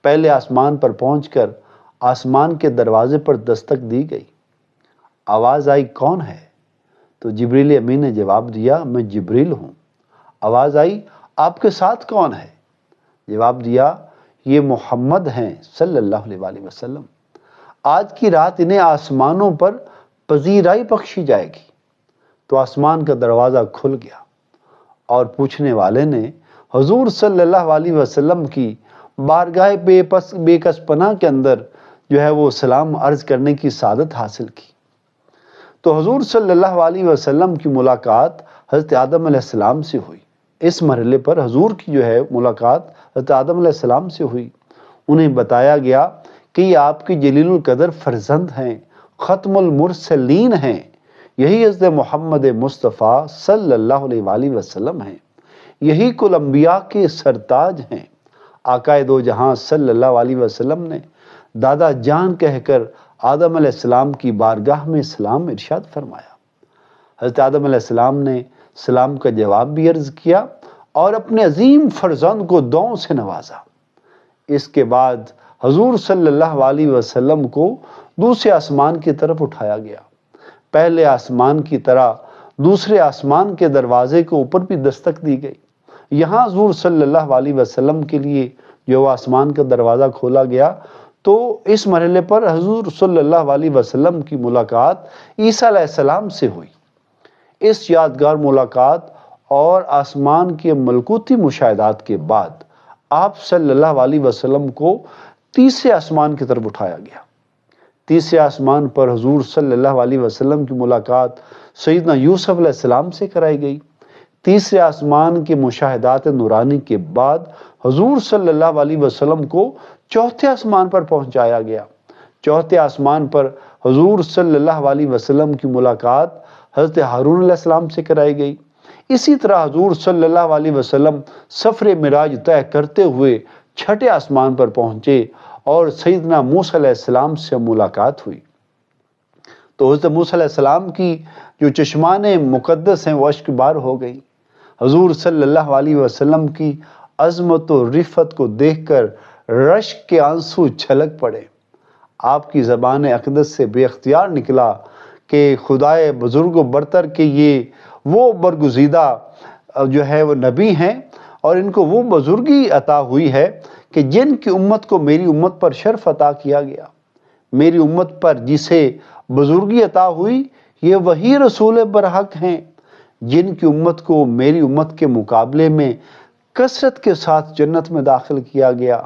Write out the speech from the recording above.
پہلے آسمان پر پہنچ کر آسمان کے دروازے پر دستک دی گئی۔ آواز آئی، کون ہے؟ تو جبریل امین نے جواب دیا، میں جبریل ہوں۔ آواز آئی، آپ کے ساتھ کون ہے؟ جواب دیا، یہ محمد ہیں صلی اللہ علیہ وآلہ وسلم۔ آج کی رات انہیں آسمانوں پر پذیرائی بخشی جائے گی۔ تو آسمان کا دروازہ کھل گیا اور پوچھنے والے نے حضور صلی اللہ علیہ وسلم کی بارگاہ بے کس پناہ کے اندر جو ہے وہ سلام عرض کرنے کی سعادت حاصل کی۔ تو حضور صلی اللہ علیہ وسلم کی ملاقات حضرت آدم علیہ السلام سے ہوئی۔ اس مرحلے پر حضور کی جو ہے ملاقات حضرت آدم علیہ السلام سے ہوئی۔ انہیں بتایا گیا کہ یہ آپ کی جلیل القدر فرزند ہیں، ختم المرسلین ہیں، یہی حضرت محمد مصطفیٰ صلی اللہ علیہ وآلہ وسلم ہیں، یہی کل انبیاء کے سرتاج ہیں۔ آقا دو جہاں صلی اللہ علیہ وسلم نے دادا جان کہہ کر آدم علیہ السلام کی بارگاہ میں سلام ارشاد فرمایا۔ حضرت آدم علیہ السلام نے سلام کا جواب بھی عرض کیا اور اپنے عظیم فرزند کو دعاؤں سے نوازا۔ اس کے بعد حضور صلی اللہ علیہ وسلم کو دوسرے آسمان کی طرف اٹھایا گیا۔ پہلے آسمان کی طرح دوسرے آسمان کے دروازے کے اوپر بھی دستک دی گئی۔ یہاں حضور صلی اللہ علیہ وسلم کے لیے جو آسمان کا دروازہ کھولا گیا، تو اس مرحلے پر حضور صلی اللہ علیہ وسلم کی ملاقات عیسیٰ علیہ السلام سے ہوئی۔ اس یادگار ملاقات اور آسمان کے ملکوتی مشاہدات کے بعد آپ صلی اللہ علیہ وسلم کو تیسرے آسمان کی طرف اٹھایا گیا۔ تیسرے آسمان پر حضور صلی اللہ علیہ وسلم کی ملاقات سیدنا یوسف علیہ السلام سے کرائی گئی۔ تیسرے آسمان کے مشاہدات نورانی کے بعد حضور صلی اللہ علیہ وسلم کو چوتھے آسمان پر پہنچایا گیا۔ چوتھے آسمان پر حضور صلی اللہ علیہ وسلم کی ملاقات حضرت ہارون علیہ السلام سے کرائی گئی۔ اسی طرح حضور صلی اللہ علیہ وسلم سفر معراج طے کرتے ہوئے چھٹے آسمان پر پہنچے اور سیدنا موسیٰ علیہ السلام سے ملاقات ہوئی۔ تو حضرت موسیٰ علیہ السلام کی جو چشمان مقدس ہیں وہ اشک بار ہو گئی۔ حضور صلی اللہ علیہ وسلم کی عظمت و رفعت کو دیکھ کر رشک کے آنسو چھلک پڑے۔ آپ کی زبان اقدس سے بے اختیار نکلا کہ خدائے بزرگ و برتر کے یہ وہ برگزیدہ جو ہے وہ نبی ہیں اور ان کو وہ بزرگی عطا ہوئی ہے کہ جن کی امت کو میری امت پر شرف عطا کیا گیا۔ میری امت پر جسے بزرگی عطا ہوئی یہ وہی رسول برحق ہیں جن کی امت کو میری امت کے مقابلے میں کثرت کے ساتھ جنت میں داخل کیا گیا۔